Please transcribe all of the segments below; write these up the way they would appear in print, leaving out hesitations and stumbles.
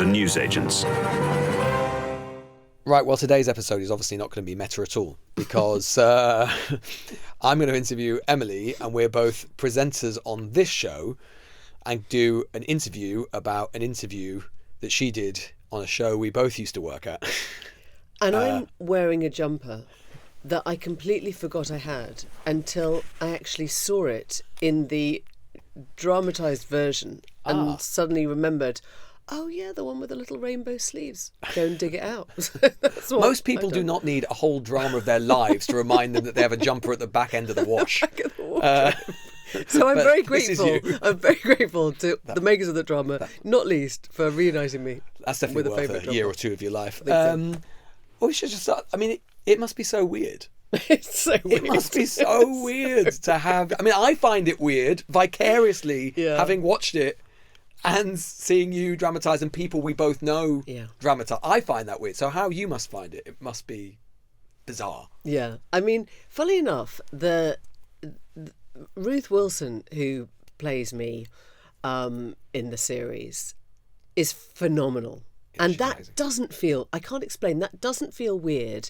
and newsagents. Right, well, today's episode is obviously not going to be meta at all because I'm going to interview Emily, and we're both presenters on this show and do an interview about an interview that she did on a show we both used to work at. And I'm wearing a jumper that I completely forgot I had until I actually saw it in the dramatised version and suddenly remembered, oh yeah, the one with the little rainbow sleeves. Go and dig it out. That's what Most people do not need a whole drama of their lives to remind them that they have a jumper at the back end of the wash. So I'm very grateful. I'm very grateful to the makers of the drama, not least for reuniting me. That's definitely with a worth favourite a year drama. or two of your life. So. Well, we should just start. I mean, it must be so weird. It's so weird. It must be so weird to have. I mean, I find it weird vicariously having watched it and seeing you dramatise and people we both know dramatise. I find that weird. So how you must find it? It must be bizarre. Yeah. I mean, funnily enough, the Ruth Wilson, who plays me in the series, is phenomenal. And that amazing. doesn't feel, I can't explain, that doesn't feel weird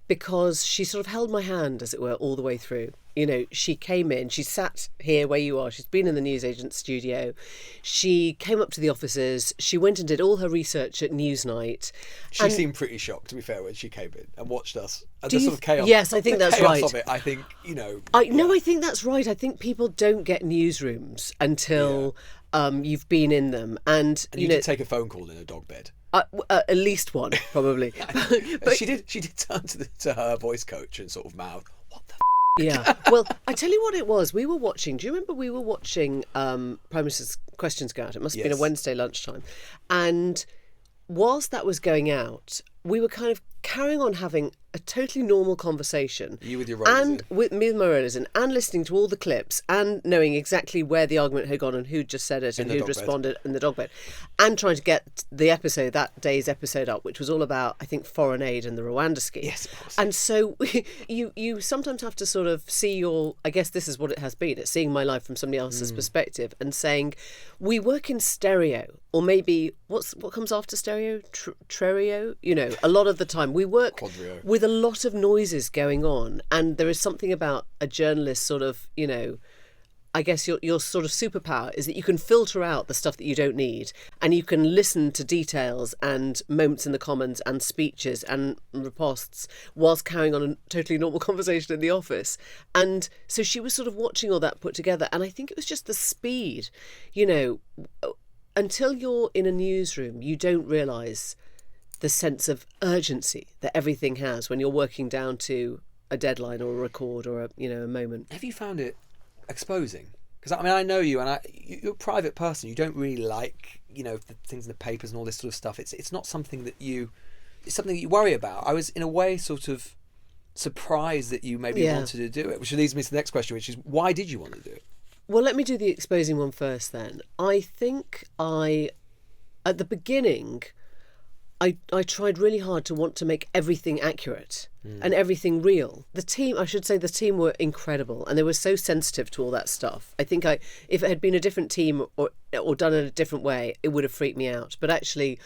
because she sort of held my hand, as it were, all the way through. You know, she came in, she sat here where you are, she's been in the newsagent studio, she came up to the offices, she went and did all her research at Newsnight. She seemed pretty shocked, to be fair, when she came in and watched us. And Do the you sort of chaos. Yes, I think the that's chaos right. Of it, I think, you know. No, I think that's right. I think people don't get newsrooms until you've been in them. And you know, did take a phone call in a dog bed. At least one, probably. But she did turn to her voice coach and sort of mouth, what the Yeah. Well, I tell you what it was. We were watching. Do you remember we were watching Prime Minister's Questions Go Out? It must have been a Wednesday lunchtime. And whilst that was going out, we were kind of carrying on having a totally normal conversation. You with your rollers and in. with me with my rollers in, and listening to all the clips and knowing exactly where the argument had gone and who'd just said it and who'd responded in the dog bed, and trying to get the episode, that day's episode up, which was all about, I think, foreign aid and the Rwanda scheme. Yes, of course. And so you sometimes have to sort of see your, I guess this is what it has been, it's seeing my life from somebody else's perspective and saying, we work in stereo, or maybe what comes after stereo? Trio? You know, a lot of the time we work Quadrio. with a lot of noises going on, and there is something about a journalist sort of, you know, I guess your sort of superpower is that you can filter out the stuff that you don't need, and you can listen to details and moments in the Commons and speeches and ripostes whilst carrying on a totally normal conversation in the office. And so she was sort of watching all that put together, and I think it was just the speed, you know, until you're in a newsroom, you don't realise the sense of urgency that everything has when you're working down to a deadline or a record or a moment. Have you found it exposing? Because I mean, I know you, and you're a private person. You don't really like, you know, the things in the papers and all this sort of stuff. It's not something that it's something that you worry about. I was in a way sort of surprised that you maybe wanted to do it, which leads me to the next question, which is, why did you want to do it? Well, let me do the exposing one first then. I think at the beginning, I tried really hard to want to make everything accurate and everything real. The team were incredible, and they were so sensitive to all that stuff. I think if it had been a different team or done it a different way, it would have freaked me out. But actually,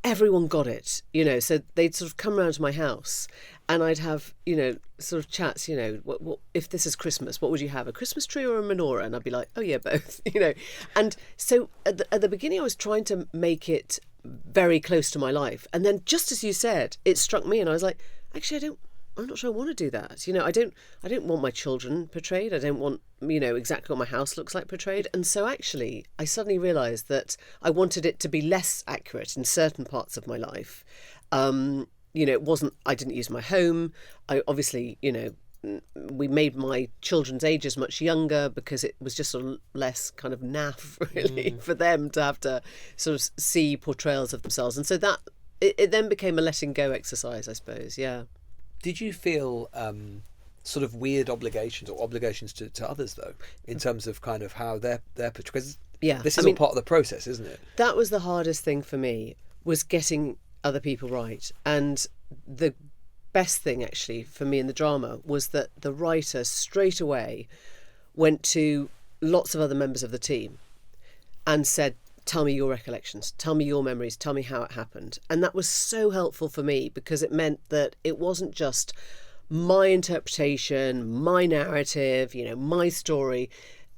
everyone got it, you know. So they'd sort of come round to my house, and I'd have, you know, sort of chats, you know, what if this is Christmas, what would you have, a Christmas tree or a menorah? And I'd be like, oh yeah, both, you know. And so at the beginning, I was trying to make it very close to my life, and then just as you said, it struck me, and I was like, actually, I'm not sure I want to do that. You know, I don't want my children portrayed. I don't want, you know, exactly what my house looks like portrayed. And so actually, I suddenly realised that I wanted it to be less accurate in certain parts of my life. You know, I didn't use my home. I obviously, you know, we made my children's ages much younger because it was just sort of less kind of naff, really, for them to have to sort of see portrayals of themselves. And so that it then became a letting go exercise, I suppose. Yeah. Did you feel sort of weird obligations to others, though, in terms of kind of how they're because this is all part of the process, isn't it? That was the hardest thing for me, was getting other people right. And the best thing actually for me in the drama was that the writer straight away went to lots of other members of the team and said, tell me your recollections, tell me your memories, tell me how it happened. And that was so helpful for me because it meant that it wasn't just my interpretation, my narrative, my story.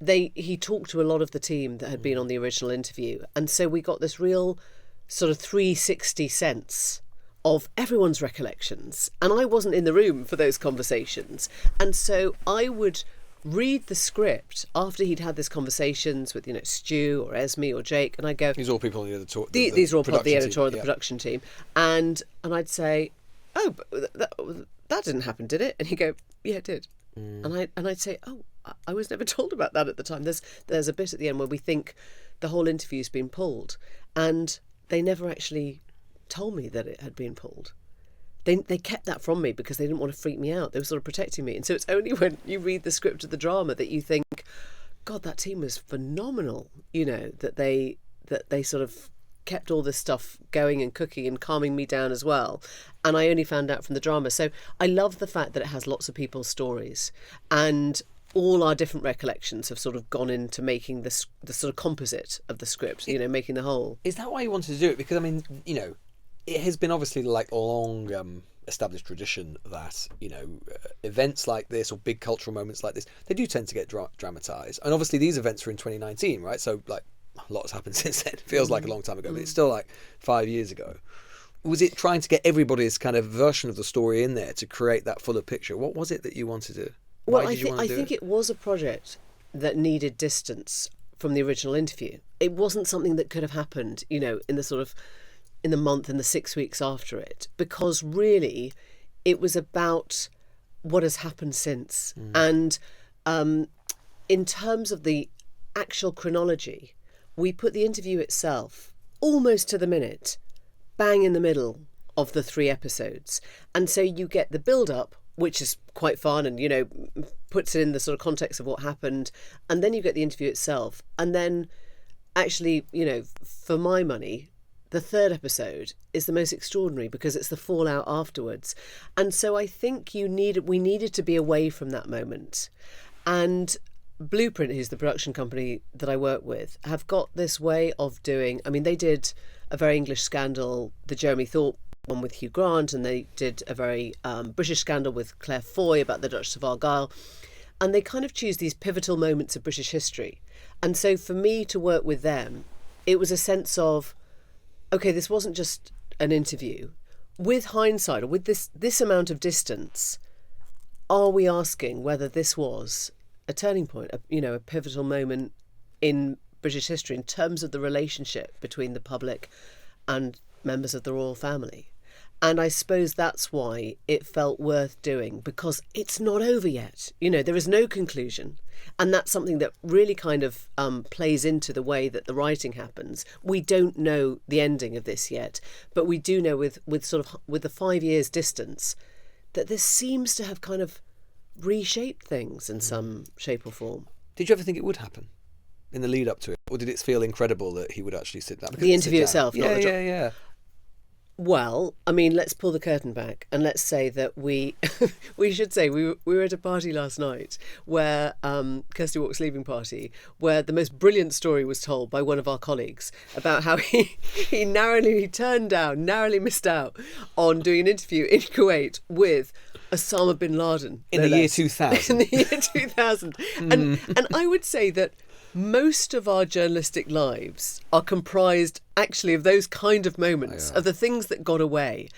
He talked to a lot of the team that had been on the original interview. And so we got this real sort of 360 sense of everyone's recollections. And I wasn't in the room for those conversations. And so I would read the script after he'd had these conversations with, Stu or Esme or Jake, and I'd go... These are all people on the editor. These are all part of the editor or the production team. And I'd say, oh, but that didn't happen, did it? And he'd go, yeah, it did. And I'd say, oh, I was never told about that at the time. There's a bit at the end where we think the whole interview's been pulled, and they never actually told me that it had been pulled. They kept that from me because they didn't want to freak me out. They were sort of protecting me. And so it's only when you read the script of the drama that you think, God, that team was phenomenal, that they sort of kept all this stuff going and cooking and calming me down as well. And I only found out from the drama. So I love the fact that it has lots of people's stories, and all our different recollections have sort of gone into making the sort of composite of the script, making the whole. Is that why you wanted to do it? Because, I mean, it has been obviously like a long established tradition that, events like this or big cultural moments like this, they do tend to get dramatised. And obviously these events were in 2019, right? So like a lot has happened since then. It feels like a long time ago, but it's still like 5 years ago. Was it trying to get everybody's kind of version of the story in there to create that fuller picture? What was it that you wanted to... Well, I think it was a project that needed distance from the original interview. It wasn't something that could have happened, in the month and the 6 weeks after it, because really it was about what has happened since. And in terms of the actual chronology, we put the interview itself almost to the minute, bang in the middle of the 3 episodes. And so you get the build-up, which is quite fun and, puts it in the sort of context of what happened. And then you get the interview itself. And then actually, for my money, the 3rd episode is the most extraordinary because it's the fallout afterwards. And so I think we needed to be away from that moment. And Blueprint, who's the production company that I work with, have got this way of doing... I mean, they did a very English scandal, the Jeremy Thorpe one with Hugh Grant, and they did a very British scandal with Claire Foy about the Duchess of Argyll. And they kind of choose these pivotal moments of British history. And so for me to work with them, it was a sense of, okay, this wasn't just an interview. With hindsight, or with this amount of distance, are we asking whether this was a turning point, a pivotal moment in British history in terms of the relationship between the public and members of the royal family? And I suppose that's why it felt worth doing, because it's not over yet. There is no conclusion. And that's something that really kind of plays into the way that the writing happens. We don't know the ending of this yet, but we do know with the 5 years distance that this seems to have kind of reshaped things in some shape or form. Did you ever think it would happen in the lead up to it? Or did it feel incredible that he would actually sit down? The interview itself? Yeah, yeah. Well, I mean, let's pull the curtain back and let's say that we should say we were at a party last night where Kirsty Walk's leaving party, where the most brilliant story was told by one of our colleagues about how he narrowly missed out on doing an interview in Kuwait with Osama bin Laden. In the year 2000. In the year 2000. And I would say that most of our journalistic lives are comprised actually of those kind of moments, of the things that got away.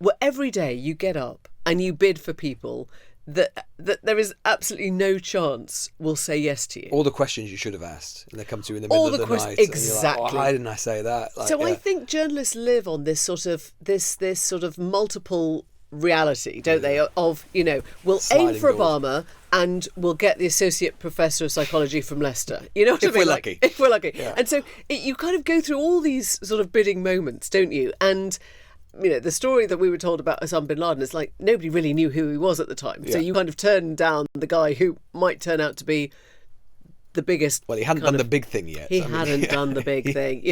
Well, every day you get up and you bid for people that there is absolutely no chance will say yes to you. All the questions you should have asked, and they come to you in the middle of the night. Exactly. And you're like, why didn't I say that? I think journalists live on this sort of multiple reality, don't they? Of, we'll aim for Obama and we'll get the associate professor of psychology from Leicester. You know what I mean? If we're lucky. Yeah. And so you kind of go through all these sort of bidding moments, don't you? And the story that we were told about Osama bin Laden is like nobody really knew who he was at the time. Yeah. So you kind of turn down the guy who might turn out to be the biggest. Well, he hadn't done the big thing yet. He hadn't done the big thing,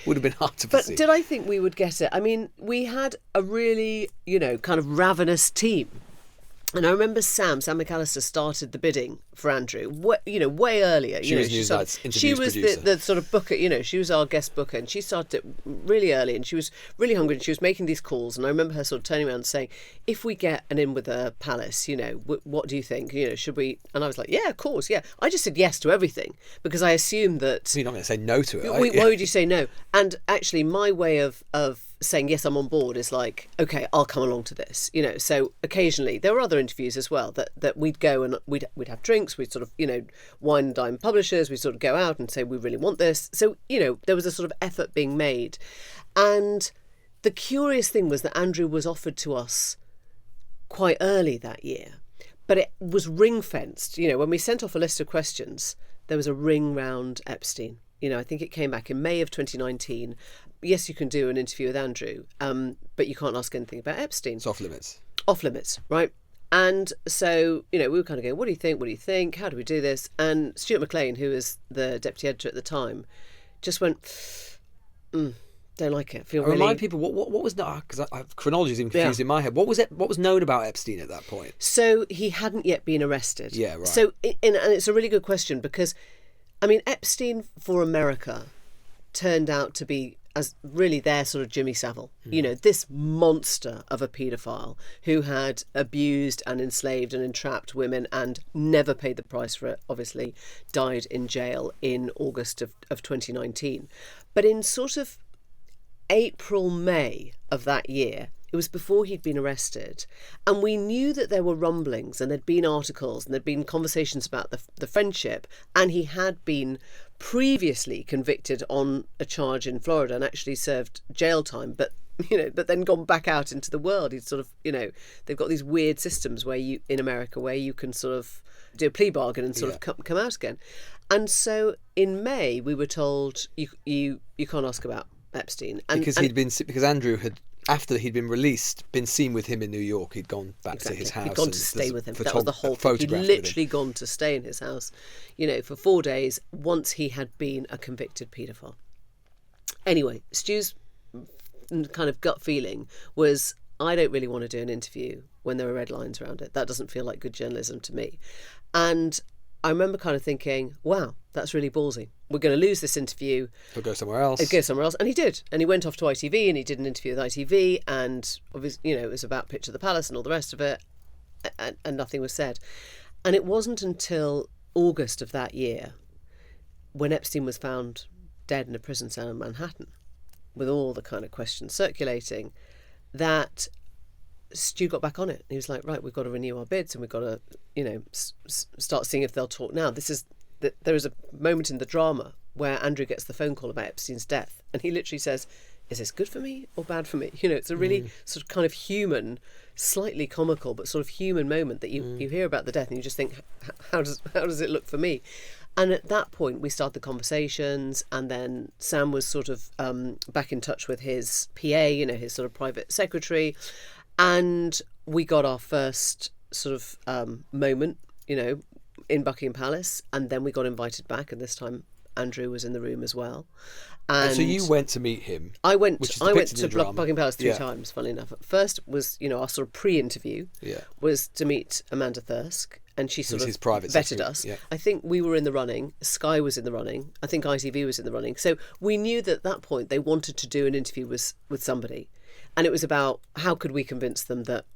Would have been hard to foresee. But did I think we would get it? I mean, we had a really, kind of ravenous team. And I remember Sam McAllister started the bidding for Andrew, way earlier. She was Newsnight's interviews producer. She was the sort of booker, she was our guest booker, and she started it really early, and she was really hungry, and she was making these calls, and I remember her sort of turning around and saying, if we get an in with a Palace, what do you think? Should we? And I was like, yeah, of course, yeah. I just said yes to everything, because I assumed that... So you're not going to say no to it, why would you say no? And actually, my way of saying yes, I'm on board is like, okay, I'll come along to this. So occasionally there were other interviews as well that we'd go and we'd have drinks, we'd sort of wine and dine publishers, we'd sort of go out and say we really want this. So there was a sort of effort being made, and the curious thing was that Andrew was offered to us quite early that year, but it was ring fenced. When we sent off a list of questions, there was a ring round Epstein. I think it came back in May of 2019. Yes, you can do an interview with Andrew, but you can't ask anything about Epstein. It's off limits. Off limits, right? And so, we were kind of going, what do you think? What do you think? How do we do this? And Stuart MacLean, who was the deputy editor at the time, just went, don't like it. Remind people, what was that? Because chronology is even confused in my head. What was known about Epstein at that point? So he hadn't yet been arrested. Yeah, right. So, and it's a really good question because, Epstein for America turned out to be as really their sort of Jimmy Savile, this monster of a paedophile who had abused and enslaved and entrapped women and never paid the price for it, obviously died in jail in August of 2019. But in sort of April, May of that year, it was before he'd been arrested, and we knew that there were rumblings and there'd been articles and there'd been conversations about the friendship, and he had been previously convicted on a charge in Florida and actually served jail time, but then gone back out into the world. He'd sort of, they've got these weird systems in America where you can sort of do a plea bargain and sort of come out again. And so in May we were told you can't ask about Epstein, because Andrew had, after he'd been released, been seen with him in New York. He'd gone back to his house. He'd gone to stay with him. That was the whole thing. He'd literally gone to stay in his house, for 4 days once he had been a convicted paedophile. Anyway, Stu's kind of gut feeling was, I don't really want to do an interview when there are red lines around it. That doesn't feel like good journalism to me. And I remember kind of thinking, wow, that's really ballsy. We're going to lose this interview. He'll go somewhere else. And he did. And he went off to ITV and he did an interview with ITV, and obviously, it was about Picture the Palace and all the rest of it, and nothing was said. And it wasn't until August of that year, when Epstein was found dead in a prison cell in Manhattan, with all the kind of questions circulating, that Stu got back on it. He was like, right, we've got to renew our bids and we've got to, start seeing if they'll talk now. There is a moment in the drama where Andrew gets the phone call about Epstein's death, and he literally says, is this good for me or bad for me? It's a really sort of kind of human, slightly comical, but sort of human moment that you hear about the death and you just think, how does it look for me? And at that point, we started the conversations, and then Sam was sort of back in touch with his PA, his sort of private secretary, and we got our first sort of moment, in Buckingham Palace, and then we got invited back, and this time Andrew was in the room as well. And so you went to meet him. I went to Buckingham Palace 3 times, funnily enough. First was, our sort of pre-interview was to meet Amanda Thirsk, and she sort of vetted us. Yeah. I think we were in the running. Sky was in the running. I think ITV was in the running. So we knew that at that point they wanted to do an interview with somebody, and it was about how could we convince them that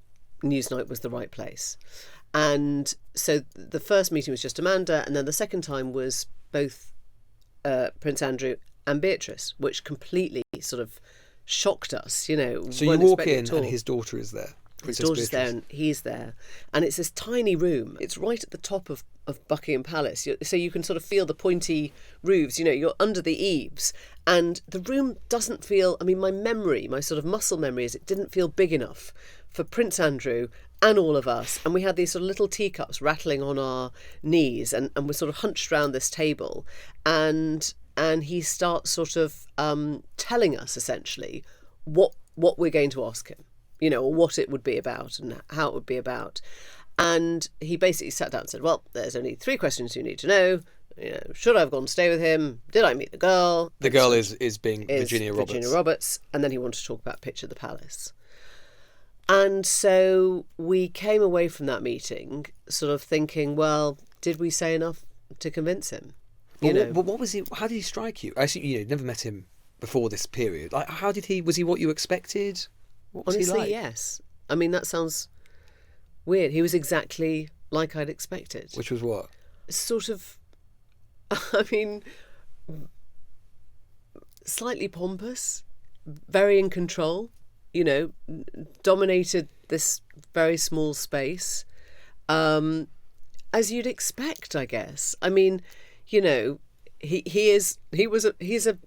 Newsnight was the right place. And so the first meeting was just Amanda, and then the second time was both Prince Andrew and Beatrice, which completely sort of shocked us, So you walk in and his daughter is there. His daughter's there and he's there. And it's this tiny room. It's right at the top of Buckingham Palace. So you can sort of feel the pointy roofs, you're under the eaves. And the room doesn't feel, my sort of muscle memory is it didn't feel big enough for Prince Andrew and all of us. And we had these sort of little teacups rattling on our knees, and we're sort of hunched around this table. And he starts sort of telling us essentially what we're going to ask him, or what it would be about and how it would be about. And he basically sat down and said, well, there's only 3 questions you need to know. Should I have gone to stay with him? Did I meet the girl? The girl is Virginia Roberts. Virginia Roberts. And then he wanted to talk about Picture the Palace. And so we came away from that meeting sort of thinking, well, did we say enough to convince him? But what was he? How did he strike you? I see you'd never met him before this period. Like, how did he? Was he what you expected? What was Honestly, he like? yes. I mean, that sounds weird. He was exactly like I'd expected. Which was what? Sort of, I mean, slightly pompous, very in control, dominated this very small space, as you'd expect, I guess. I mean, he's a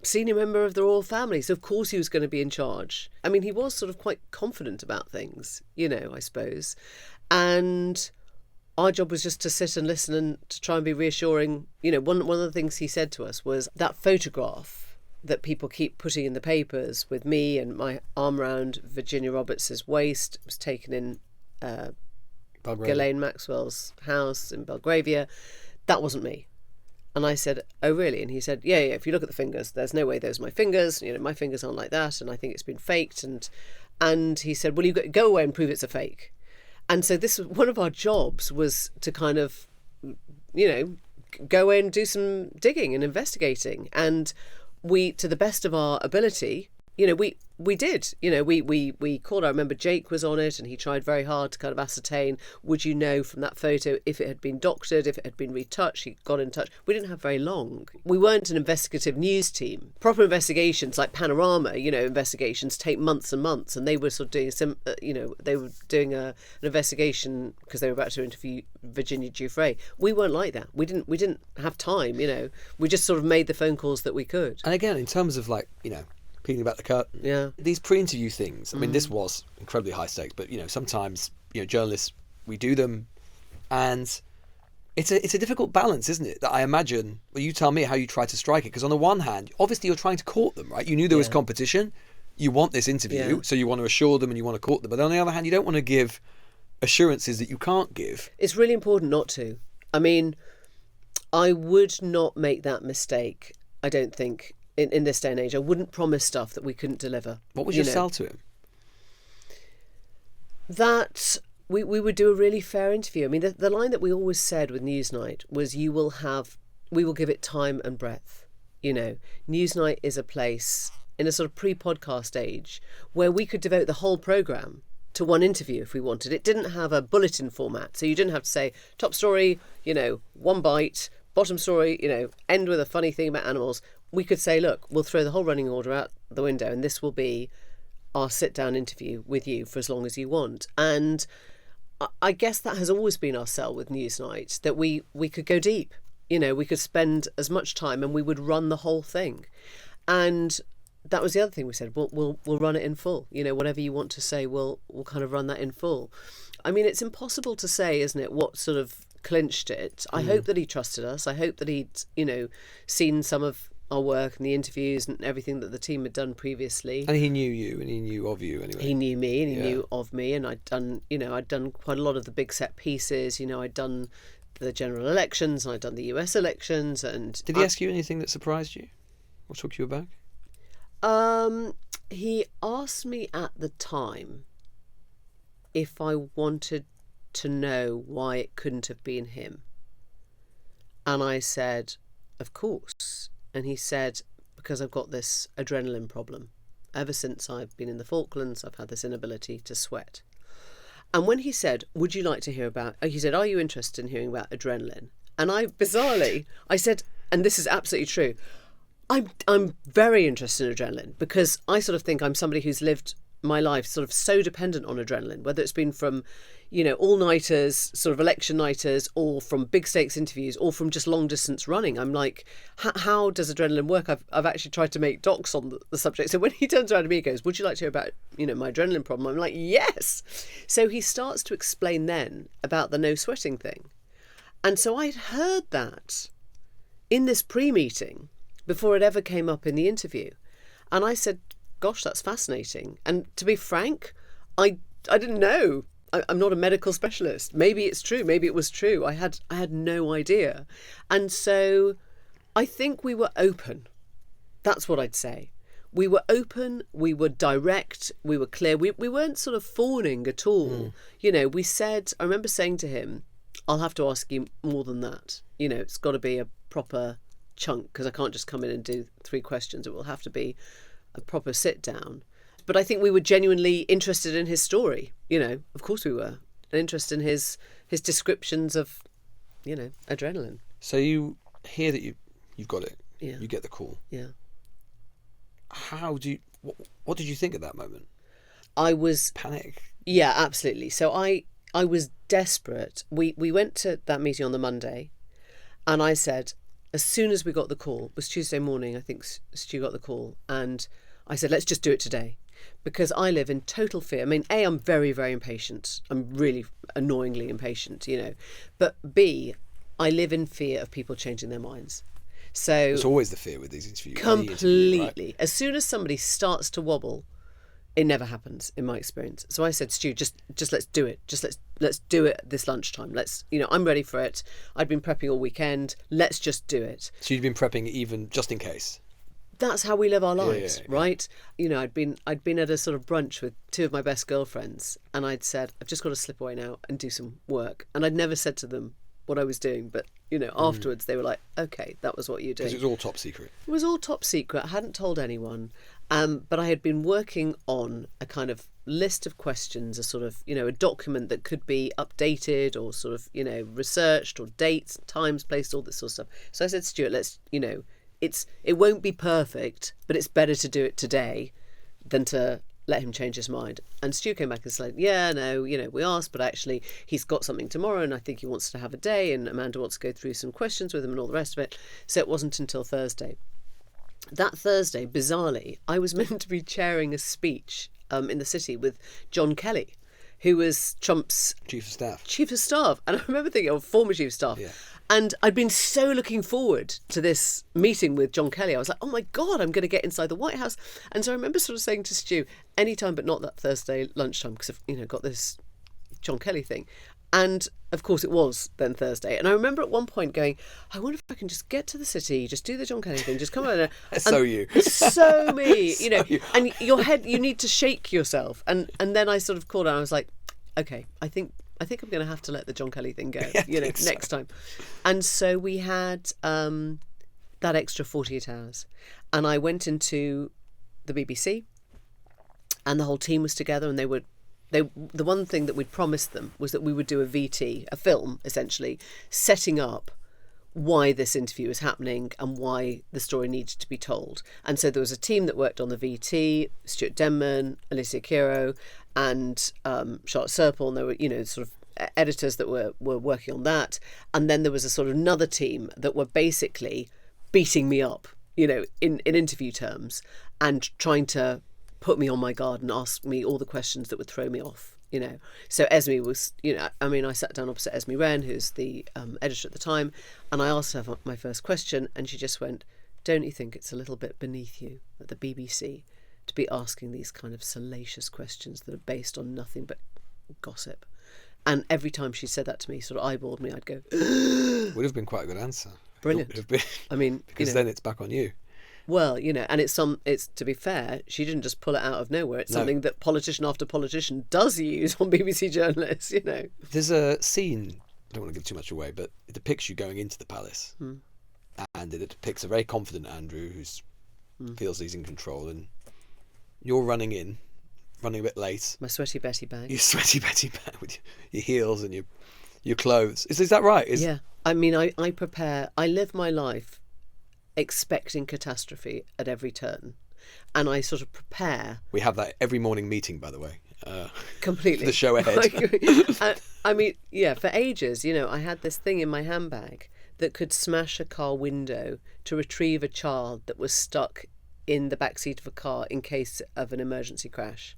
senior member of the royal family, so of course he was going to be in charge. I mean, he was sort of quite confident about things, I suppose. And our job was just to sit and listen and to try and be reassuring. One of the things he said to us was that photograph that people keep putting in the papers with me and my arm round Virginia Roberts's waist was taken in Ghislaine Maxwell's house in Belgravia. That wasn't me. And I said, oh, really? And he said, yeah, if you look at the fingers, there's no way those are my fingers. My fingers aren't like that. And I think it's been faked. And he said, well, you go away and prove it's a fake. And so this was one of our jobs, was to kind of, go away and do some digging and investigating. And we, to the best of our ability, we did. We called. I remember Jake was on it, and he tried very hard to kind of ascertain, would you know from that photo if it had been doctored, if it had been retouched. He got in touch. We didn't have very long. We weren't an investigative news team. Proper investigations like Panorama, investigations take months and months, and they were sort of doing they were doing an investigation because they were about to interview Virginia Giuffre. We weren't like that. We didn't have time. We just sort of made the phone calls that we could. And again, in terms of peeling back the curtain. Yeah. These pre-interview things, I mean, this was incredibly high stakes, but, sometimes, journalists, we do them, and it's a difficult balance, isn't it? That I imagine, well, you tell me how you try to strike it, because on the one hand, obviously you're trying to court them, right? You knew there was competition, you want this interview, so you want to assure them and you want to court them, but on the other hand, you don't want to give assurances that you can't give. It's really important not to. I mean, I would not make that mistake, I don't think. In this day and age, I wouldn't promise stuff that we couldn't deliver. What was your sell to him? That we would do a really fair interview. I mean, the line that we always said with Newsnight was, we will give it time and breadth. Newsnight is a place in a sort of pre-podcast age where we could devote the whole programme to one interview if we wanted. It didn't have a bulletin format, so you didn't have to say, top story, one bite, bottom story, end with a funny thing about animals. We could say, look, we'll throw the whole running order out the window, and this will be our sit-down interview with you for as long as you want. And I guess that has always been our sell with Newsnight, that we could go deep. We could spend as much time and we would run the whole thing. And that was the other thing we said, we'll run it in full. Whatever you want to say, we'll kind of run that in full. I mean, it's impossible to say, isn't it, what sort of clinched it. I hope that he trusted us. I hope that he'd, seen some of our work and the interviews and everything that the team had done previously. And he knew you, and he knew of you anyway. He knew me, and he knew of me, and I'd done quite a lot of the big set pieces. I'd done the general elections, and I'd done the US elections. And did he ask you anything that surprised you or took you aback? He asked me at the time if I wanted to know why it couldn't have been him. And I said, of course. And he said, because I've got this adrenaline problem. Ever since I've been in the Falklands, I've had this inability to sweat. And when he said, would you like to hear about, he said, are you interested in hearing about adrenaline? And I, bizarrely, I said, and this is absolutely true, I'm very interested in adrenaline, because I sort of think I'm somebody who's lived my life sort of so dependent on adrenaline, whether it's been from, all-nighters, sort of election nighters, or from big stakes interviews, or from just long distance running. I'm like, how does adrenaline work? I've actually tried to make docs on the subject. So when he turns around to me and goes, would you like to hear about, my adrenaline problem? I'm like, yes. So he starts to explain then about the no sweating thing. And so I'd heard that in this pre-meeting before it ever came up in the interview. And I said, gosh, that's fascinating. And to be frank, I didn't know. I'm not a medical specialist. Maybe it's true. Maybe it was true. I had no idea. And so I think we were open. That's what I'd say. We were open, we were direct, we were clear. We weren't sort of fawning at all. We said, I remember saying to him, I'll have to ask you more than that. You know, it's got to be a proper chunk, because I can't just come in and do 3 questions. It will have to be a proper sit down. But I think we were genuinely interested in his story. You know, of course we were. And interested in his descriptions of, you know, adrenaline. So you hear that you've got it. Yeah. You get the call. Yeah. What did you think at that moment? I was... Panic? Yeah, absolutely. So I was desperate. We went to that meeting on the Monday, and I said, as soon as we got the call, it was Tuesday morning, I think Stu got the call, and I said, let's just do it today. Because I live in total fear. I mean, A, I'm very, very impatient. I'm really annoyingly impatient, you know. But B, I live in fear of people changing their minds. So it's always the fear with these interviews. Completely. Right? As soon as somebody starts to wobble, it never happens in my experience. So I said, Stu, just let's do it. Just let's do it this lunchtime. I'm ready for it. I'd been prepping all weekend. Let's just do it. So you'd been prepping even just in case. That's how we live our lives, yeah. right? You know, I'd been at a sort of brunch with 2 of my best girlfriends, and I'd said, I've just got to slip away now and do some work. And I'd never said to them what I was doing, but, you know, afterwards they were like, okay, that was what you were doing. Because it was all top secret. It was all top secret. I hadn't told anyone. But I had been working on a kind of list of questions, a sort of, you know, a document that could be updated or sort of, you know, researched, or dates, times, places, all this sort of stuff. So I said, Stuart, let's, you know, it won't be perfect, but it's better to do it today than to let him change his mind. And Stu came back and said, yeah, no, you know, we asked, but actually he's got something tomorrow, and I think he wants to have a day, and Amanda wants to go through some questions with him and all the rest of it. So it wasn't until Thursday. That Thursday, bizarrely, I was meant to be chairing a speech in the city with John Kelly, who was Trump's Chief of Staff. And I remember thinking, former Chief of Staff. Yeah. And I'd been so looking forward to this meeting with John Kelly. I was like, oh my God, I'm going to get inside the White House. And so I remember sort of saying to Stu, anytime but not that Thursday lunchtime, because I've, you know, got this John Kelly thing. And of course it was then Thursday. And I remember at one point going, I wonder if I can just get to the city, just do the John Kelly thing, just come over there. So you. So me, you know. You. And your head, you need to shake yourself. And then I sort of called out, I was like, okay, I think I'm going to have to let the John Kelly thing go, you know, next time. And so we had that extra 48 hours. And I went into the BBC, and the whole team was together, and the one thing that we'd promised them was that we would do a VT, a film, essentially, setting up why this interview was happening and why the story needed to be told. And so there was a team that worked on the VT, Stuart Denman, Alicia Kiro, and Charlotte Sopel, and there were, you know, sort of editors that were working on that. And then there was a sort of another team that were basically beating me up, you know, in interview terms, and trying to put me on my guard and ask me all the questions that would throw me off, you know. So Esme was, you know, I mean, I sat down opposite Esme Wren, who's the editor at the time, and I asked her my first question, and she just went, don't you think it's a little bit beneath you at the BBC to be asking these kind of salacious questions that are based on nothing but gossip? And every time she said that to me, sort of eyeballed me, I'd go, would have been quite a good answer. Brilliant. It would have been, I mean, because you know, then it's back on you. Well, you know, and it's to be fair, she didn't just pull it out of nowhere. It's something that politician after politician does use on BBC journalists, you know. There's a scene, I don't want to give too much away, but it depicts you going into the palace. And it depicts a very confident Andrew who feels he's in control, and you're running a bit late. My sweaty Betty bag. Your sweaty Betty bag with your heels and your clothes. Is that right? Yeah. I mean, I prepare, I live my life expecting catastrophe at every turn, and I sort of prepare. We have that every morning meeting, by the way. Completely. For the show ahead. I mean, yeah, for ages, you know, I had this thing in my handbag that could smash a car window to retrieve a child that was stuck in the backseat of a car in case of an emergency crash.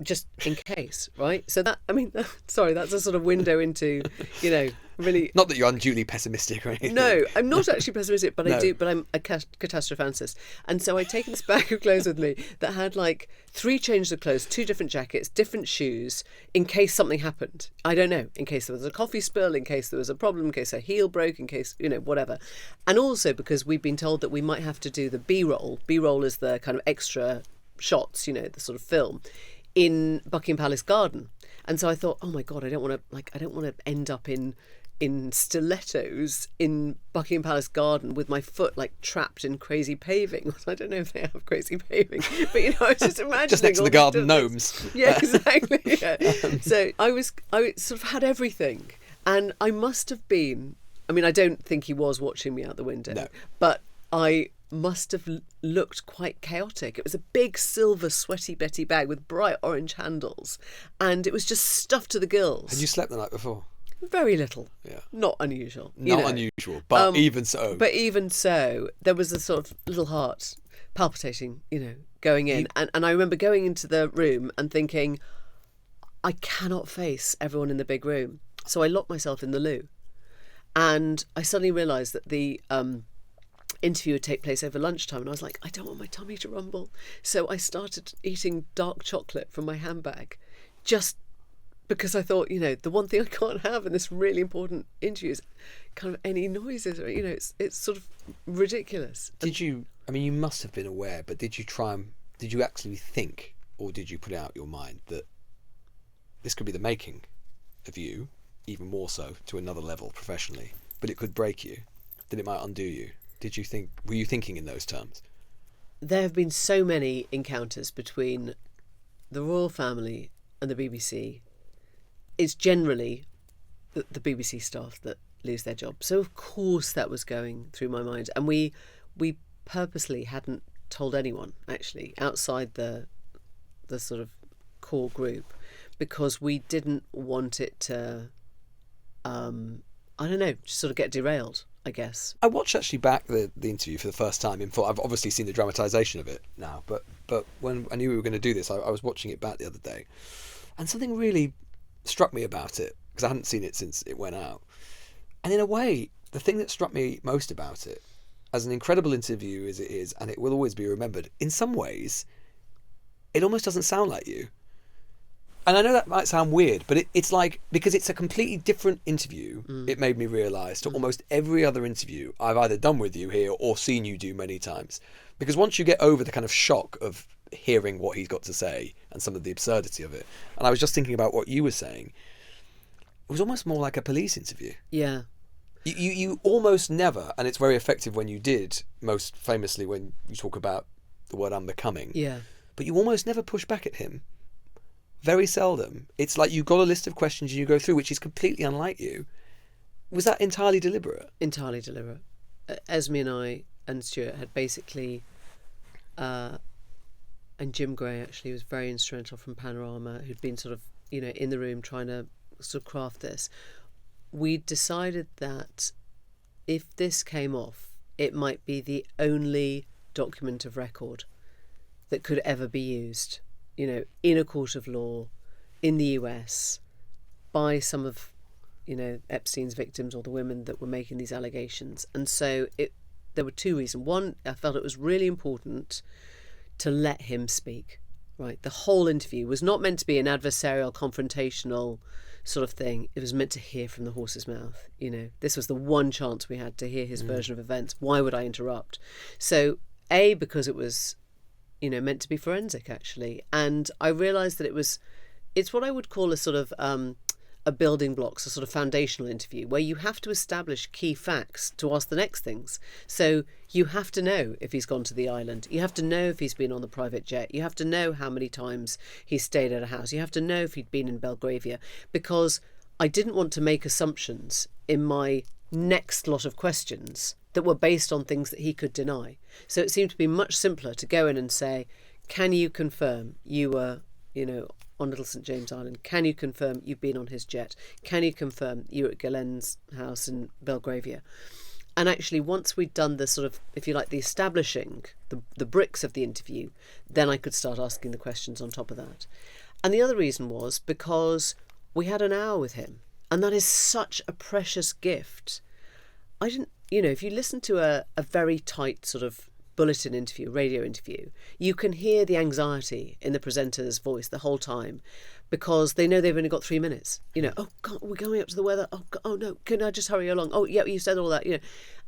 Just in case, right? So that, I mean, sorry, that's a sort of window into, you know, really... Not that you're unduly pessimistic or anything. No, I'm not actually pessimistic, but No. I do, but I'm a catastrophantist. And so I'd taken this bag of clothes with me that had like 3 changes of clothes, 2 different jackets, different shoes, in case something happened. I don't know, in case there was a coffee spill, in case there was a problem, in case a heel broke, in case, you know, whatever. And also because we've been told that we might have to do the B-roll. B-roll is the kind of extra shots, you know, the sort of film, in Buckingham Palace garden. And so I thought, oh my God, I don't want to end up in stilettos in Buckingham Palace garden with my foot like trapped in crazy paving. I don't know if they have crazy paving, but I was just imagining just next to the garden gnomes. Yeah, exactly. Yeah. So I sort of had everything, and I must have been. I mean, I don't think he was watching me out the window, no. But I must have looked quite chaotic. It was a big silver sweaty Betty bag with bright orange handles, and it was just stuffed to the gills. Had you slept the night before? Very little. Yeah. Not unusual. Not unusual, but even so. But even so, there was a sort of little heart palpitating, going in. And I remember going into the room and thinking, I cannot face everyone in the big room. So I locked myself in the loo. And I suddenly realised that the interview would take place over lunchtime, and I was like, I don't want my tummy to rumble. So I started eating dark chocolate from my handbag, just because I thought, the one thing I can't have in this really important interview is kind of any noises. It's sort of ridiculous. Did you? I mean, you must have been aware, but did you actually think, or did you put it out your mind that this could be the making of you, even more so to another level professionally, but it could break you, that it might undo you? Were you thinking in those terms? There have been so many encounters between the royal family and the BBC. It's generally the BBC staff that lose their job. So of course that was going through my mind, and we purposely hadn't told anyone actually outside the sort of core group, because we didn't want it to just sort of get derailed, I guess. I watched actually back the interview for the first time in full. I've obviously seen the dramatisation of it now, but when I knew we were going to do this, I was watching it back the other day, and something really struck me about it, because I hadn't seen it since it went out. And in a way, the thing that struck me most about it, as an incredible interview as it is, and it will always be remembered, in some ways, it almost doesn't sound like you. And I know that might sound weird, but it's like, because it's a completely different interview, it made me realise, to almost every other interview I've either done with you here or seen you do many times. Because once you get over the kind of shock of hearing what he's got to say and some of the absurdity of it, and I was just thinking about what you were saying, it was almost more like a police interview. Yeah. You almost never, and it's very effective when you did, most famously when you talk about the word unbecoming. Yeah. But you almost never push back at him. Very seldom. It's like you've got a list of questions and you go through, which is completely unlike you. Was that entirely deliberate? Entirely deliberate. Esme and I and Stuart had basically, and Jim Gray actually was very instrumental from Panorama, who'd been sort of, in the room trying to sort of craft this. We decided that if this came off, it might be the only document of record that could ever be used, in a court of law in the US by some of, Epstein's victims or the women that were making these allegations. And so there were two reasons. One, I felt it was really important to let him speak, right? The whole interview was not meant to be an adversarial, confrontational sort of thing. It was meant to hear from the horse's mouth. This was the one chance we had to hear his version of events. Why would I interrupt? So, because it was, meant to be forensic, actually. And I realised that it's what I would call a sort of a building blocks, a sort of foundational interview, where you have to establish key facts to ask the next things. So you have to know if he's gone to the island. You have to know if he's been on the private jet. You have to know how many times he's stayed at a house. You have to know if he'd been in Belgravia, because I didn't want to make assumptions in my next lot of questions that were based on things that he could deny. So it seemed to be much simpler to go in and say, can you confirm you were, on Little St James Island? Can you confirm you've been on his jet? Can you confirm you were at Galen's house in Belgravia? And actually, once we'd done the sort of, if you like, the establishing, the bricks of the interview, then I could start asking the questions on top of that. And the other reason was because we had an hour with him, and that is such a precious gift. I didn't, if you listen to a very tight sort of bulletin interview, radio interview, you can hear the anxiety in the presenter's voice the whole time, because they know they've only got 3 minutes. You know, oh God, we're going up to the weather. Oh God, oh no, can I just hurry along? Oh yeah, you said all that. You know,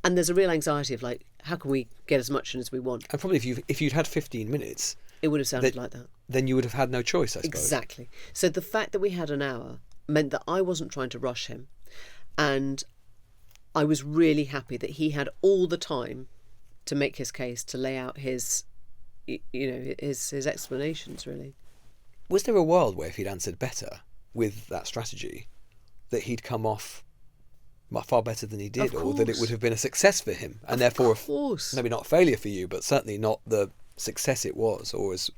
and there's a real anxiety of like, how can we get as much in as we want? And probably if you'd had 15 minutes, it would have sounded like that. Then you would have had no choice, I suppose. Exactly. So the fact that we had an hour meant that I wasn't trying to rush him, and I was really happy that he had all the time to make his case, to lay out his, his explanations, really. Was there a world where if he'd answered better with that strategy, that he'd come off far better than he did, or that it would have been a success for him, and therefore maybe not a failure for you, but certainly not the success it was, or as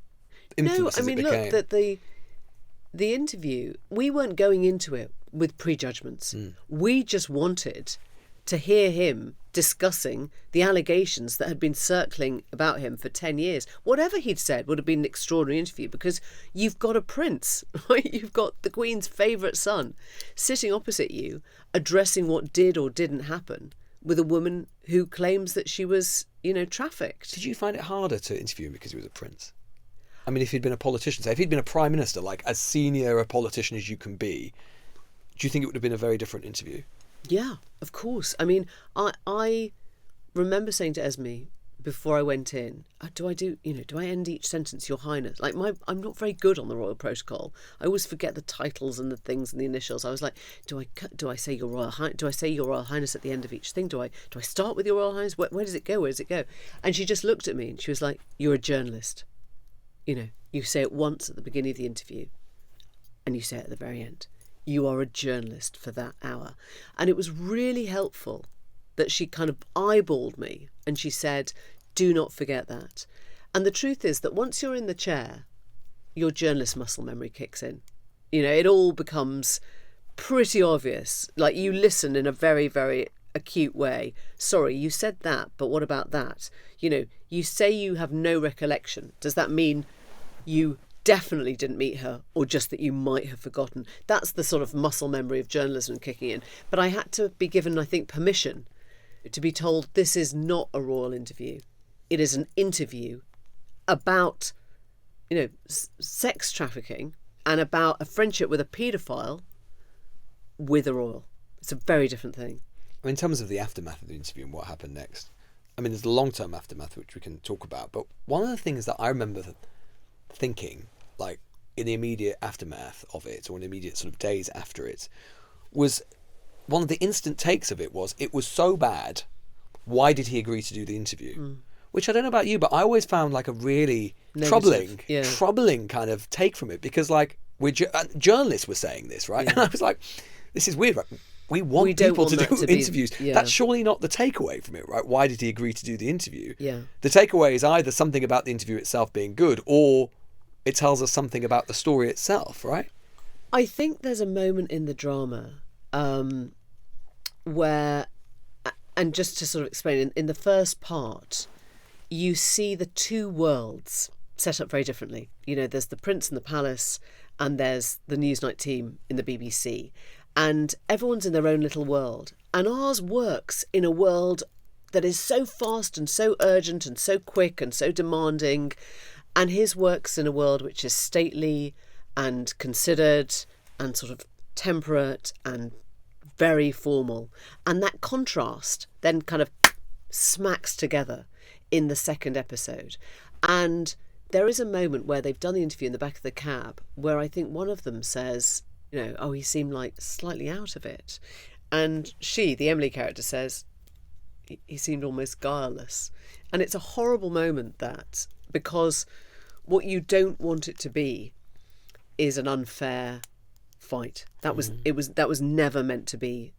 infamous as it became? Look, that the interview, we weren't going into it with prejudgments. We just wanted to hear him discussing the allegations that had been circling about him for 10 years. Whatever he'd said would have been an extraordinary interview, because you've got a prince, right? You've got the Queen's favourite son sitting opposite you, addressing what did or didn't happen with a woman who claims that she was, trafficked. Did you find it harder to interview him because he was a prince? I mean, if he'd been a politician, say if he'd been a prime minister, like as senior a politician as you can be, do you think it would have been a very different interview? Yeah, of course. I mean, I remember saying to Esme before I went in, do I end each sentence, Your Highness? Like I'm not very good on the royal protocol. I always forget the titles and the things and the initials. I was like, do I say Your Royal Highness? Do I say Your Royal Highness at the end of each thing? Do I start with Your Royal Highness? Where does it go? Where does it go? And she just looked at me and she was like, you're a journalist. You say it once at the beginning of the interview and you say it at the very end. You are a journalist for that hour. And it was really helpful that she kind of eyeballed me and she said, do not forget that. And the truth is that once you're in the chair, your journalist muscle memory kicks in. It all becomes pretty obvious. Like you listen in a very, very acute way. Sorry, you said that, but what about that? You say you have no recollection. Does that mean you definitely didn't meet her, or just that you might have forgotten? That's the sort of muscle memory of journalism kicking in. But I had to be given, I think, permission to be told this is not a royal interview. It is an interview about, sex trafficking and about a friendship with a paedophile with a royal. It's a very different thing. In terms of the aftermath of the interview and what happened next, I mean, there's the long-term aftermath, which we can talk about, but one of the things that I remember thinking, like in the immediate aftermath of it, or in the immediate sort of days after it, was one of the instant takes of it was so bad, why did he agree to do the interview? Which I don't know about you, but I always found like a really troubling kind of take from it, because like journalists were saying this, right? And I was like, this is weird, right? We want people to do interviews. That's surely not the takeaway from it, right? Why did he agree to do the interview? Yeah. The takeaway is either something about the interview itself being good, or it tells us something about the story itself, right? I think there's a moment in the drama where, and just to sort of explain, in the first part, you see the two worlds set up very differently. There's the Prince in the palace, and there's the Newsnight team in the BBC. And everyone's in their own little world. And ours works in a world that is so fast and so urgent and so quick and so demanding. And his works in a world which is stately and considered and sort of temperate and very formal. And that contrast then kind of smacks together in the second episode. And there is a moment where they've done the interview in the back of the cab where I think one of them says, he seemed like slightly out of it. And she, the Emily character, says, he seemed almost guileless. And it's a horrible moment, that, because what you don't want it to be is an unfair fight. That was never meant to be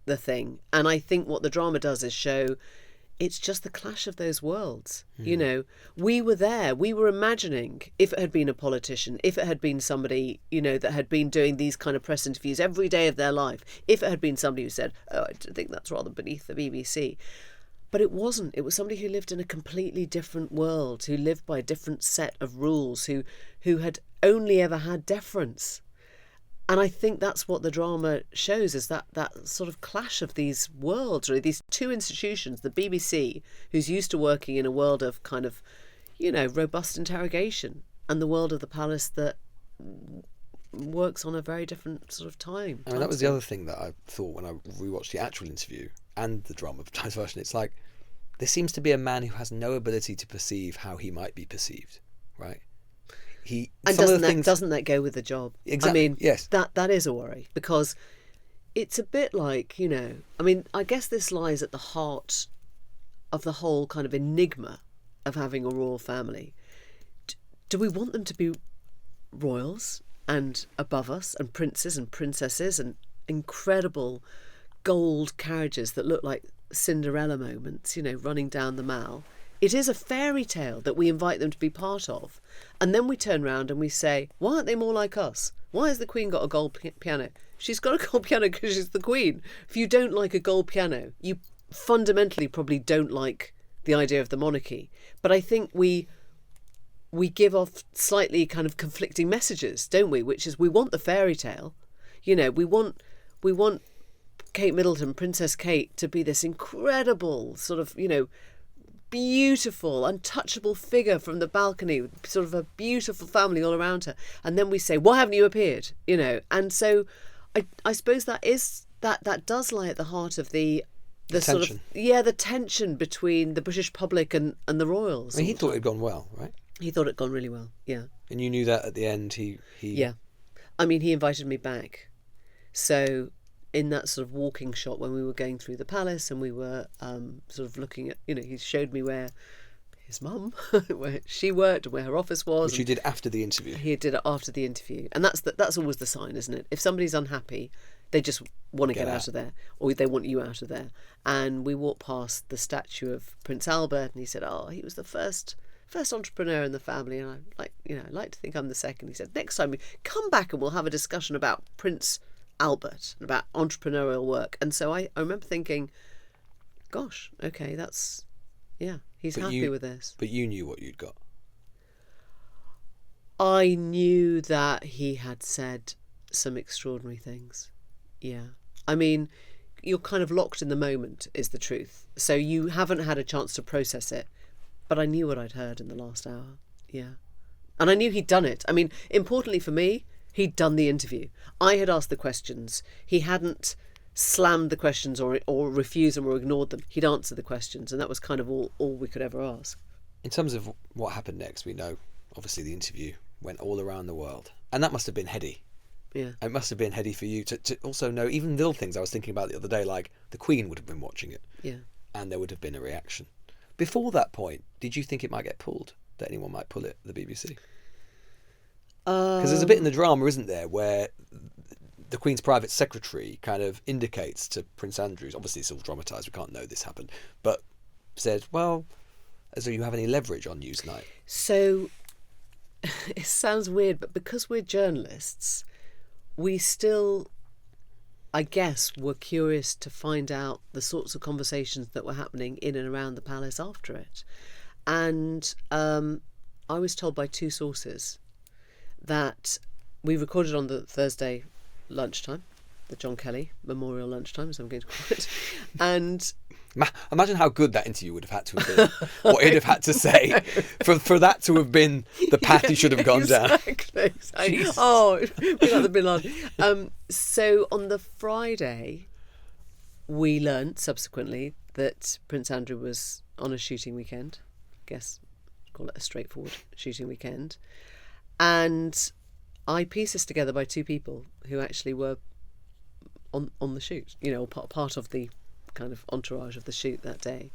the thing. And I think what the drama does is show it's just the clash of those worlds. We were there. We were imagining, if it had been a politician, if it had been somebody, that had been doing these kind of press interviews every day of their life, if it had been somebody who said, oh, I think that's rather beneath the BBC. But it wasn't. It was somebody who lived in a completely different world, who lived by a different set of rules, who had only ever had deference. And I think that's what the drama shows, is that sort of clash of these worlds, really, these two institutions, the BBC, who's used to working in a world of kind of, robust interrogation, and the world of the palace that works on a very different sort of time. I mean, that was the other thing that I thought when I rewatched the actual interview and the dramatized version. It's like, there seems to be a man who has no ability to perceive how he might be perceived, right? Doesn't that go with the job? Exactly. I mean, yes. That is a worry, because it's a bit like, I mean, I guess this lies at the heart of the whole kind of enigma of having a royal family. Do we want them to be royals and above us, and princes and princesses and incredible gold carriages that look like Cinderella moments, running down the Mall? It is a fairy tale that we invite them to be part of. And then we turn around and we say, why aren't they more like us? Why has the Queen got a gold piano? She's got a gold piano because she's the Queen. If you don't like a gold piano, you fundamentally probably don't like the idea of the monarchy. But I think we give off slightly kind of conflicting messages, don't we? Which is, we want the fairy tale. We want Kate Middleton, Princess Kate, to be this incredible sort of, beautiful, untouchable figure from the balcony, sort of a beautiful family all around her. And then we say, why haven't you appeared? And so I suppose that does lie at the heart of the sort of, the tension between the British public and the royals. I mean, he thought it had gone well, right? He thought it had gone really well, yeah. And you knew that at the end he... Yeah. I mean, he invited me back. So in that sort of walking shot when we were going through the palace and we were sort of looking at, he showed me where his mum, where she worked and where her office was. Which you did after the interview. He did it after the interview. And that's always the sign, isn't it? If somebody's unhappy, they just want to get out of there, or they want you out of there. And we walked past the statue of Prince Albert, and he said, he was the first entrepreneur in the family, and I like to think I'm the second. He said, next time we come back and we'll have a discussion about Prince Albert and about entrepreneurial work. And so I remember thinking, gosh, okay, he's happy with this. But you knew what you'd got. I knew that he had said some extraordinary things. Yeah. I mean, you're kind of locked in the moment, is the truth. So you haven't had a chance to process it. But I knew what I'd heard in the last hour. Yeah. And I knew he'd done it. I mean, importantly for me, he'd done the interview. I had asked the questions. He hadn't slammed the questions or refused them or ignored them. He'd answered the questions, and that was kind of all we could ever ask. In terms of what happened next, we know, obviously, the interview went all around the world. And that must have been heady. Yeah. It must have been heady for you to also know even little things I was thinking about the other day, like the Queen would have been watching it. Yeah. And there would have been a reaction. Before that point, did you think it might get pulled? That anyone might pull it, the BBC? Because there's a bit in the drama, isn't there, where the Queen's private secretary kind of indicates to Prince Andrew, obviously it's all dramatised, we can't know this happened, but said, well, as though you have any leverage on Newsnight. So, it sounds weird, but because we're journalists, we still, I guess, were curious to find out the sorts of conversations that were happening in and around the palace after it. And I was told by two sources that we recorded on the Thursday lunchtime, the John Kelly Memorial lunchtime, as I'm going to call it. And imagine how good that interview would have had to have been. What he'd have had to say for that to have been the path he should have gone down. Exactly. Oh, be like the Bin Laden. So on the Friday, we learnt subsequently that Prince Andrew was on a shooting weekend. I guess call it a straightforward shooting weekend. And I pieced this together by two people who actually were on the shoot, part of the kind of entourage of the shoot that day.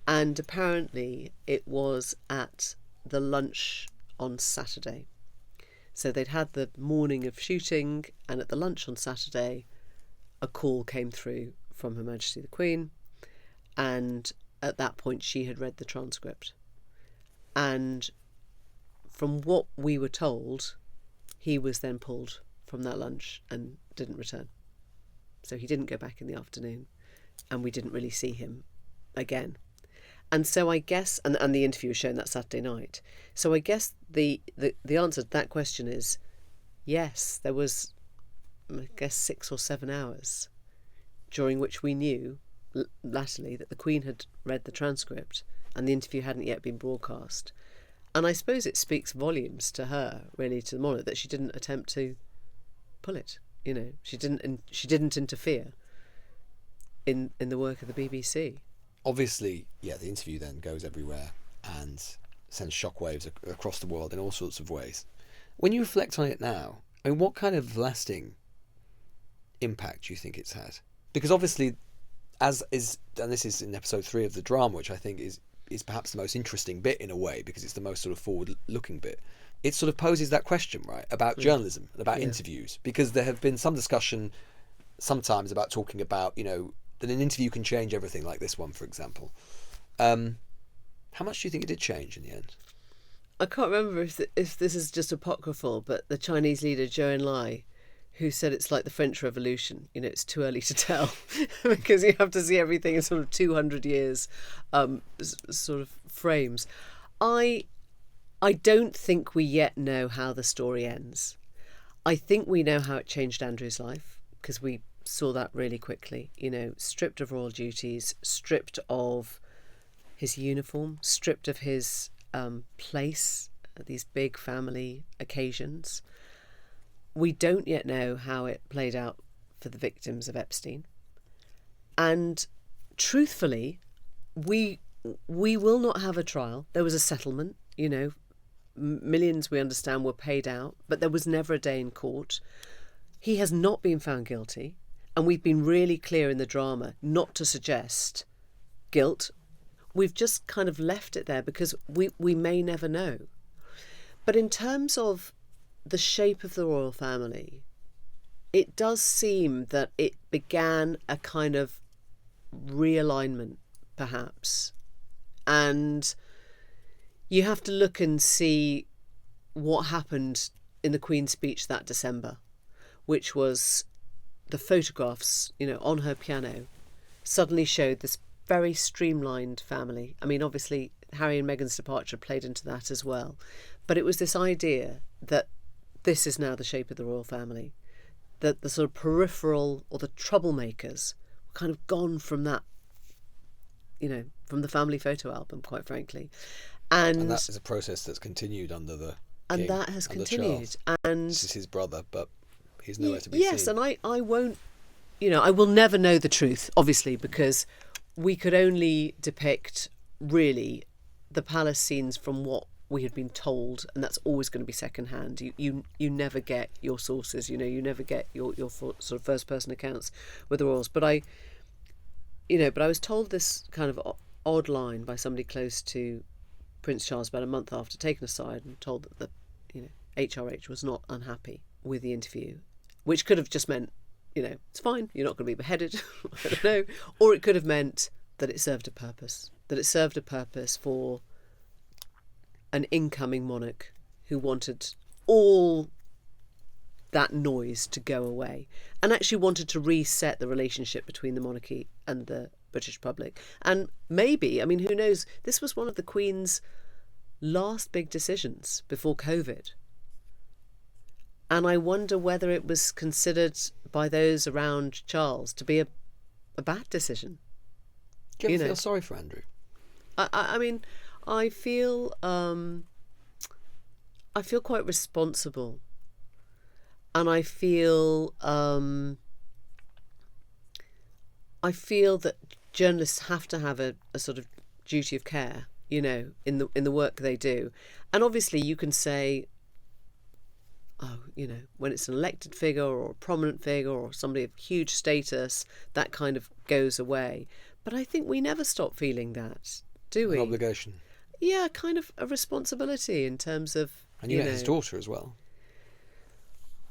And apparently it was at the lunch on Saturday. So they'd had the morning of shooting, and at the lunch on Saturday, a call came through from Her Majesty the Queen. And at that point, she had read the transcript. And from what we were told, he was then pulled from that lunch and didn't return. So he didn't go back in the afternoon, and we didn't really see him again. And so I guess, and the interview was shown that Saturday night. So I guess the answer to that question is yes, there was I guess, 6 or 7 hours, during which we knew, latterly, that the Queen had read the transcript and the interview hadn't yet been broadcast. And I suppose it speaks volumes to her, really, to the monarch, that she didn't attempt to pull it. You know, she didn't interfere in the work of the BBC. Obviously, yeah, the interview then goes everywhere and sends shockwaves across the world in all sorts of ways. When you reflect on it now, I mean, what kind of lasting impact do you think it's had? Because obviously, and this is in episode 3 of the drama, which I think is perhaps the most interesting bit in a way, because it's the most sort of forward-looking bit. It sort of poses that question, right, about journalism, about interviews, because there have been some discussion sometimes about talking about, you know, that an interview can change everything, like this one, for example. How much do you think it did change in the end? I can't remember if this is just apocryphal, but the Chinese leader Zhou Enlai, who said it's like the French Revolution, you know, it's too early to tell because you have to see everything in sort of 200 years sort of frames. I don't think we yet know how the story ends. I think we know how it changed Andrew's life, because we saw that really quickly, you know, stripped of royal duties, stripped of his uniform, stripped of his place at these big family occasions. We don't yet know how it played out for the victims of Epstein. And truthfully, we will not have a trial. There was a settlement, you know, millions, we understand, were paid out, but there was never a day in court. He has not been found guilty, and we've been really clear in the drama not to suggest guilt. We've just kind of left it there because we may never know. But in terms of the shape of the royal family, it does seem that it began a kind of realignment, perhaps. And you have to look and see what happened in the Queen's speech that December, which was the photographs, you know, on her piano suddenly showed this very streamlined family. I mean, obviously, Harry and Meghan's departure played into that as well. But it was this idea that this is now the shape of the royal family, that the sort of peripheral or the troublemakers were kind of gone from that, you know, from the family photo album, quite frankly. And that is a process that's continued under the King, and that has continued. Charles. And this is his brother, but he's nowhere to be seen. Yes, and I won't, you know, I will never know the truth, obviously, because we could only depict, really, the palace scenes from what we had been told, and that's always going to be secondhand. You never get your sources, you know, you never get your sort of first-person accounts with the royals. But I was told this kind of odd line by somebody close to Prince Charles about a month after, taken aside and told that the, you know, HRH was not unhappy with the interview, which could have just meant, you know, it's fine, you're not going to be beheaded, I don't know. Or it could have meant that it served a purpose, for an incoming monarch who wanted all that noise to go away and actually wanted to reset the relationship between the monarchy and the British public. And maybe, I mean, who knows, this was one of the Queen's last big decisions before COVID. And I wonder whether it was considered by those around Charles to be a bad decision. Do you ever feel sorry for Andrew? I mean, I feel quite responsible, and I feel that journalists have to have a sort of duty of care, you know, in the work they do. And obviously you can say, oh, you know, when it's an elected figure or a prominent figure or somebody of huge status, that kind of goes away. But I think we never stop feeling that, do we? An obligation. Yeah, kind of a responsibility in terms of... And you met his daughter as well.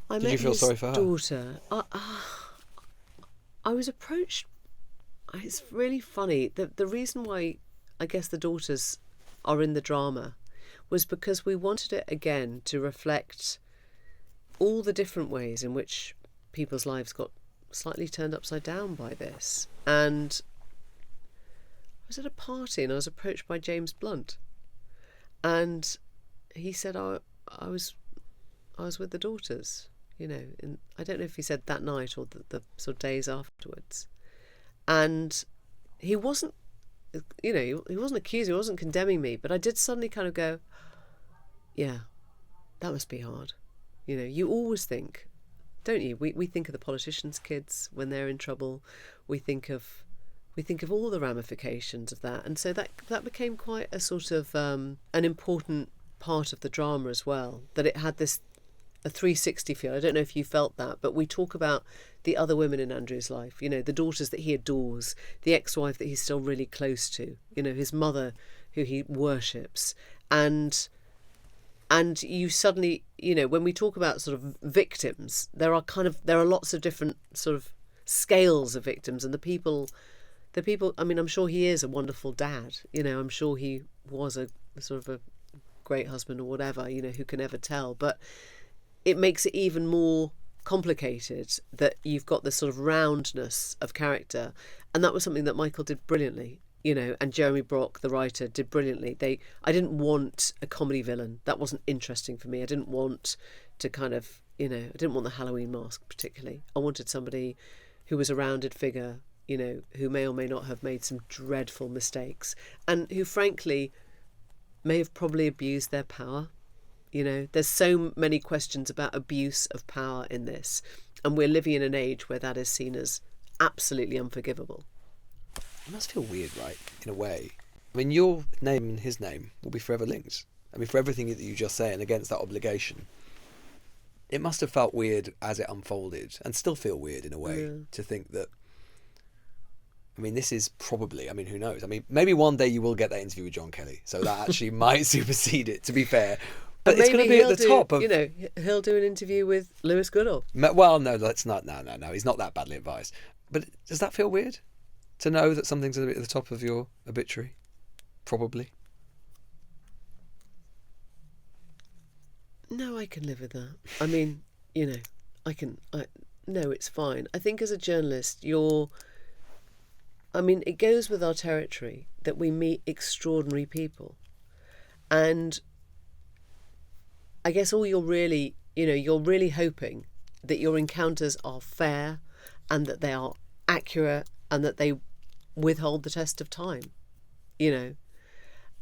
Did you feel sorry for her? Daughter. I was approached... It's really funny. The reason why I guess the daughters are in the drama was because we wanted it again to reflect all the different ways in which people's lives got slightly turned upside down by this. And I was at a party and I was approached by James Blunt, and he said, I was with the daughters, And I don't know if he said that night or the sort of days afterwards. And he wasn't, he wasn't accusing, he wasn't condemning me, but I did suddenly kind of go, yeah, that must be hard. You always think, don't you? We think of the politicians' kids when they're in trouble. We think of all the ramifications of that, and so that became quite a sort of an important part of the drama as well. That it had a 360 feel. I don't know if you felt that, but we talk about the other women in Andrew's life. The daughters that he adores, the ex-wife that he's still really close to. His mother who he worships, and you suddenly, when we talk about sort of victims, there are lots of different sort of scales of victims, and the people. I mean, I'm sure he is a wonderful dad. I'm sure he was a sort of a great husband or whatever. Who can ever tell? But it makes it even more complicated that you've got this sort of roundness of character, and that was something that Michael did brilliantly. And Jeremy Brock, the writer, did brilliantly. I didn't want a comedy villain. That wasn't interesting for me. I didn't want to kind of, I didn't want the Halloween mask particularly. I wanted somebody who was a rounded figure, who may or may not have made some dreadful mistakes, and who, frankly, may have probably abused their power. There's so many questions about abuse of power in this, and we're living in an age where that is seen as absolutely unforgivable. It must feel weird, right, in a way. I mean, your name and his name will be forever linked. I mean, for everything that you just say and against that obligation, it must have felt weird as it unfolded, and still feel weird in a way, to think that, I mean, this is probably, I mean, who knows? I mean, maybe one day you will get that interview with John Kelly, so that actually might supersede it, to be fair. But it's going to be at the top of... he'll do an interview with Lewis Goodall. Well, no, let's not. No. He's not that badly advised. But does that feel weird? To know that something's at the top of your obituary? Probably. No, I can live with that. I mean, no, it's fine. I think as a journalist, it goes with our territory that we meet extraordinary people. And I guess all you're really hoping that your encounters are fair and that they are accurate and that they withhold the test of time,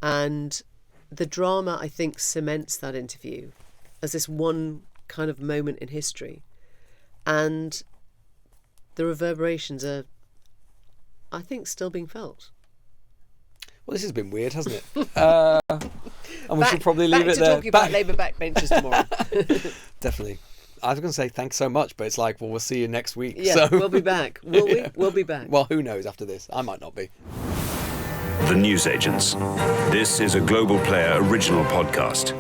And the drama, I think, cements that interview as this one kind of moment in history. And the reverberations are, I think, still being felt. Well, this has been weird, hasn't it? And we should probably leave it there. Talking about Labour backbenchers tomorrow. Definitely. I was going to say thanks so much, but it's like, well, we'll see you next week. Yeah, so. We'll be back. Will we? We'll be back. Well, who knows after this? I might not be. The Newsagents. This is a Global Player original podcast.